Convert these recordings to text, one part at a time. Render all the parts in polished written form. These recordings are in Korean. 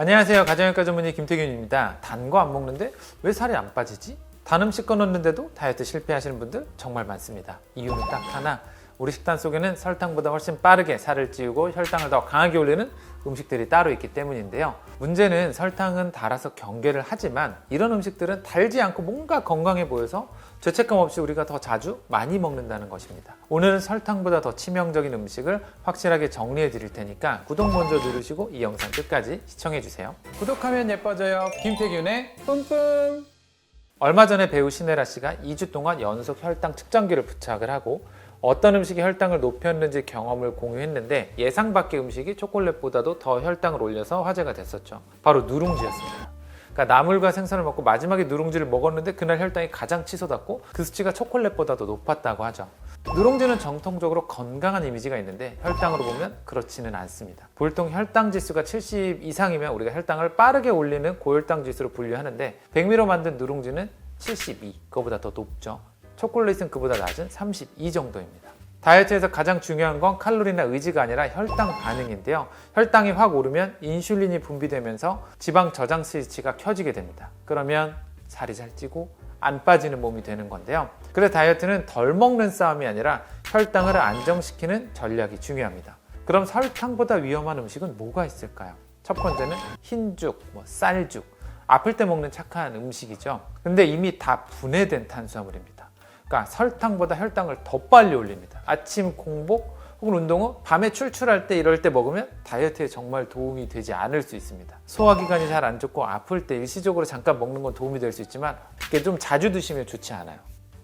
안녕하세요. 가정의학과 전문의 김태균입니다. 단 거 안 먹는데 왜 살이 안 빠지지? 단 음식 끊었는데도 다이어트 실패하시는 분들 정말 많습니다. 이유는 딱 하나, 우리 식단 속에는 설탕보다 훨씬 빠르게 살을 찌우고 혈당을 더 강하게 올리는 음식들이 따로 있기 때문인데요. 문제는 설탕은 달아서 경계를 하지만 이런 음식들은 달지 않고 뭔가 건강해 보여서 죄책감 없이 우리가 더 자주 많이 먹는다는 것입니다. 오늘은 설탕보다 더 치명적인 음식을 확실하게 정리해 드릴 테니까 구독 먼저 누르시고 이 영상 끝까지 시청해 주세요. 구독하면 예뻐져요. 김태균의 뿜뿜. 얼마 전에 배우 신혜라 씨가 2주 동안 연속 혈당 측정기를 부착을 하고 어떤 음식이 혈당을 높였는지 경험을 공유했는데 예상 밖의 음식이 초콜릿보다도 더 혈당을 올려서 화제가 됐었죠. 바로 누룽지였습니다. 그러니까 나물과 생선을 먹고 마지막에 누룽지를 먹었는데 그날 혈당이 가장 치솟았고 그 수치가 초콜릿보다도 높았다고 하죠. 누룽지는 정통적으로 건강한 이미지가 있는데 혈당으로 보면 그렇지는 않습니다. 보통 혈당 지수가 70 이상이면 우리가 혈당을 빠르게 올리는 고혈당 지수로 분류하는데 백미로 만든 누룽지는 72, 그거보다 더 높죠. 초콜릿은 그보다 낮은 32 정도입니다. 다이어트에서 가장 중요한 건 칼로리나 의지가 아니라 혈당 반응인데요. 혈당이 확 오르면 인슐린이 분비되면서 지방 저장 스위치가 켜지게 됩니다. 그러면 살이 잘 찌고 안 빠지는 몸이 되는 건데요. 그래서 다이어트는 덜 먹는 싸움이 아니라 혈당을 안정시키는 전략이 중요합니다. 그럼 설탕보다 위험한 음식은 뭐가 있을까요? 첫 번째는 흰죽, 쌀죽. 아플 때 먹는 착한 음식이죠. 근데 이미 다 분해된 탄수화물입니다. 그러니까 설탕보다 혈당을 더 빨리 올립니다. 아침 공복 혹은 운동 후 밤에 출출할 때 이럴 때 먹으면 다이어트에 정말 도움이 되지 않을 수 있습니다. 소화기관이 잘 안 좋고 아플 때 일시적으로 잠깐 먹는 건 도움이 될 수 있지만 그게 좀 자주 드시면 좋지 않아요.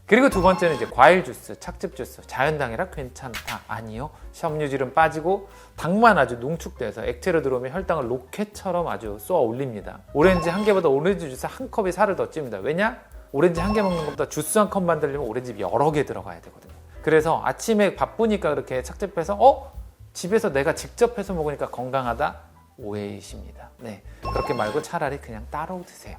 그리고 두 번째는 이제 과일 주스, 착즙 주스, 자연당이라 괜찮다. 아니요. 섬유질은 빠지고 당만 아주 농축돼서 액체로 들어오면 혈당을 로켓처럼 아주 쏘아 올립니다. 오렌지 한 개보다 오렌지 주스 한 컵이 살을 더 찝니다. 왜냐? 오렌지 한 개 먹는 것보다 주스 한 컵 만들려면 오렌지 여러 개 들어가야 되거든요. 그래서 아침에 바쁘니까 그렇게 착즙해서 집에서 내가 직접 해서 먹으니까 건강하다? 오해이십니다. 네, 그렇게 말고 차라리 그냥 따로 드세요.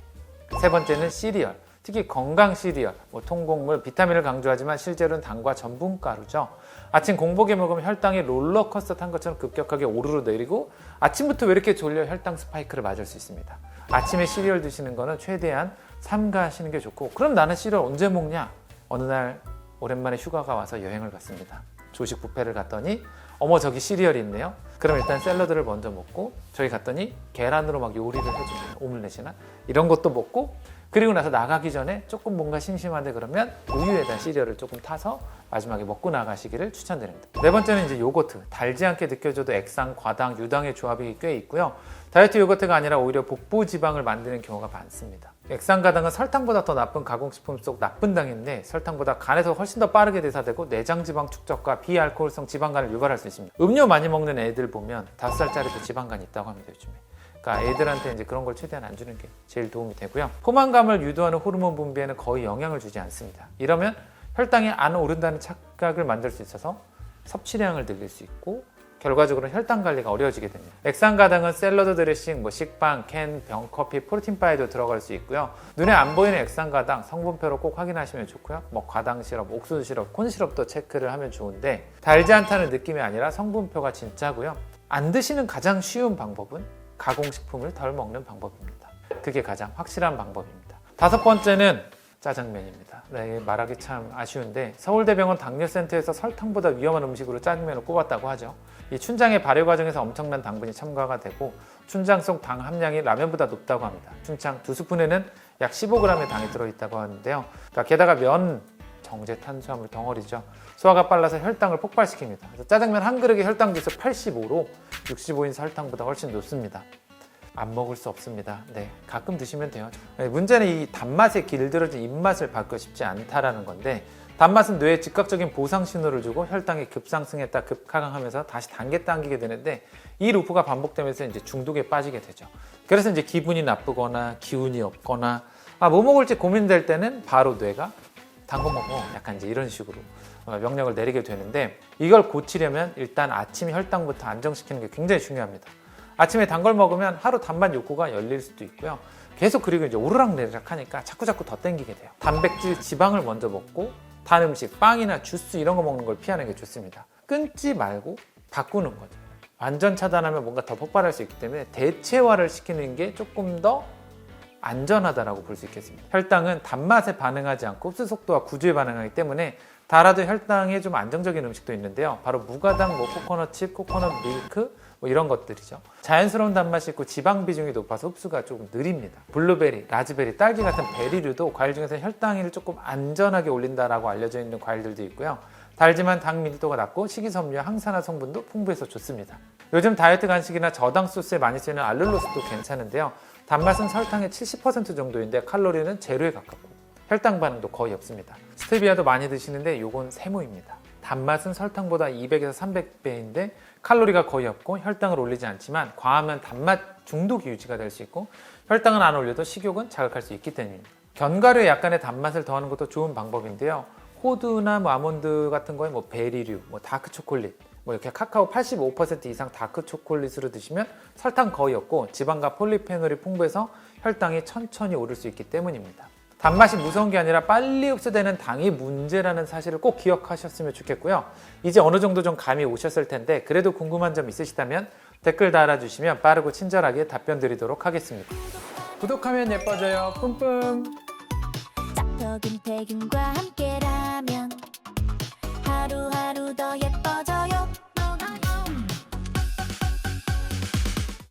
세 번째는 시리얼. 특히 건강 시리얼, 통곡물, 비타민을 강조하지만 실제로는 당과 전분가루죠. 아침 공복에 먹으면 혈당이 롤러코스터 탄 것처럼 급격하게 오르르 내리고 아침부터 왜 이렇게 졸려 혈당 스파이크를 맞을 수 있습니다. 아침에 시리얼 드시는 거는 최대한 삼가하시는 게 좋고, 그럼 나는 시리얼 언제 먹냐? 어느 날 오랜만에 휴가가 와서 여행을 갔습니다. 조식 뷔페를 갔더니 어머 저기 시리얼이 있네요. 그럼 일단 샐러드를 먼저 먹고 저기 갔더니 계란으로 막 요리를 해줍니다. 오믈렛이나 이런 것도 먹고, 그리고 나서 나가기 전에 조금 뭔가 심심한데 그러면 우유에다 시리얼을 조금 타서 마지막에 먹고 나가시기를 추천드립니다. 네 번째는 이제 요거트. 달지 않게 느껴져도 액상, 과당, 유당의 조합이 꽤 있고요. 다이어트 요거트가 아니라 오히려 복부 지방을 만드는 경우가 많습니다. 액상과당은 설탕보다 더 나쁜 가공식품 속 나쁜 당인데 설탕보다 간에서 훨씬 더 빠르게 대사되고 내장지방 축적과 비알코올성 지방간을 유발할 수 있습니다. 음료 많이 먹는 애들 보면 5살짜리도 지방간이 있다고 합니다, 요즘에. 그러니까 애들한테 이제 그런 걸 최대한 안 주는 게 제일 도움이 되고요. 포만감을 유도하는 호르몬 분비에는 거의 영향을 주지 않습니다. 이러면 혈당이 안 오른다는 착각을 만들 수 있어서 섭취량을 늘릴 수 있고 결과적으로 혈당 관리가 어려워지게 됩니다. 액상과당은 샐러드 드레싱, 식빵, 캔, 병커피, 프로틴바에도 들어갈 수 있고요. 눈에 안 보이는 액상과당 성분표로 꼭 확인하시면 좋고요. 과당 시럽, 옥수수 시럽, 콘 시럽도 체크를 하면 좋은데 달지 않다는 느낌이 아니라 성분표가 진짜고요. 안 드시는 가장 쉬운 방법은 가공식품을 덜 먹는 방법입니다. 그게 가장 확실한 방법입니다. 다섯 번째는 짜장면입니다. 네, 말하기 참 아쉬운데 서울대병원 당뇨센터에서 설탕보다 위험한 음식으로 짜장면을 꼽았다고 하죠. 이 춘장의 발효 과정에서 엄청난 당분이 첨가가 되고 춘장 속 당 함량이 라면보다 높다고 합니다. 춘장 2스푼에는 약 15g의 당이 들어있다고 하는데요. 그러니까 게다가 면, 정제 탄수화물 덩어리죠. 소화가 빨라서 혈당을 폭발시킵니다. 그래서 짜장면 한 그릇의 혈당 지수 85로 65인 설탕보다 훨씬 높습니다. 안 먹을 수 없습니다. 네, 가끔 드시면 돼요. 문제는 이 단맛에 길들여진 입맛을 바꾸고 싶지 않다라는 건데, 단맛은 뇌에 즉각적인 보상 신호를 주고 혈당이 급상승했다 급하강하면서 다시 단계 당기게 되는데 이 루프가 반복되면서 이제 중독에 빠지게 되죠. 그래서 이제 기분이 나쁘거나 기운이 없거나 뭐 먹을지 고민될 때는 바로 뇌가 단 거 먹어, 약간 이제 이런 식으로 명령을 내리게 되는데, 이걸 고치려면 일단 아침 혈당부터 안정시키는 게 굉장히 중요합니다. 아침에 단 걸 먹으면 하루 단맛 욕구가 열릴 수도 있고요. 계속 그리고 이제 오르락내리락 하니까 자꾸 더 땡기게 돼요. 단백질, 지방을 먼저 먹고 단 음식, 빵이나 주스 이런 거 먹는 걸 피하는 게 좋습니다. 끊지 말고 바꾸는 거죠. 완전 차단하면 뭔가 더 폭발할 수 있기 때문에 대체화를 시키는 게 조금 더 안전하다라고 볼 수 있겠습니다. 혈당은 단맛에 반응하지 않고 흡수 속도와 구조에 반응하기 때문에 달아도 혈당에 좀 안정적인 음식도 있는데요. 바로 무가당, 코코넛칩, 코코넛 밀크 이런 것들이죠. 자연스러운 단맛이 있고 지방 비중이 높아서 흡수가 조금 느립니다. 블루베리, 라즈베리, 딸기 같은 베리류도 과일 중에서 혈당을 조금 안전하게 올린다라고 알려져 있는 과일들도 있고요. 달지만 당 밀도가 낮고 식이섬유와 항산화 성분도 풍부해서 좋습니다. 요즘 다이어트 간식이나 저당 소스에 많이 쓰이는 알룰로스도 괜찮은데요. 단맛은 설탕의 70% 정도인데 칼로리는 제로에 가깝고 혈당 반응도 거의 없습니다. 스테비아도 많이 드시는데 요건 세모입니다. 단맛은 설탕보다 200에서 300배인데 칼로리가 거의 없고 혈당을 올리지 않지만 과하면 단맛 중독이 유지가 될 수 있고 혈당은 안 올려도 식욕은 자극할 수 있기 때문입니다. 견과류에 약간의 단맛을 더하는 것도 좋은 방법인데요. 호두나 아몬드 같은 거에 베리류, 다크 초콜릿, 이렇게 카카오 85% 이상 다크 초콜릿으로 드시면 설탕 거의 없고 지방과 폴리페놀이 풍부해서 혈당이 천천히 오를 수 있기 때문입니다. 단맛이 무서운 게 아니라 빨리 흡수되는 당이 문제라는 사실을 꼭 기억하셨으면 좋겠고요. 이제 어느 정도 좀 감이 오셨을 텐데 그래도 궁금한 점 있으시다면 댓글 달아주시면 빠르고 친절하게 답변 드리도록 하겠습니다. 구독하면 예뻐져요. 뿜뿜. 닥터 김태균과 함께라.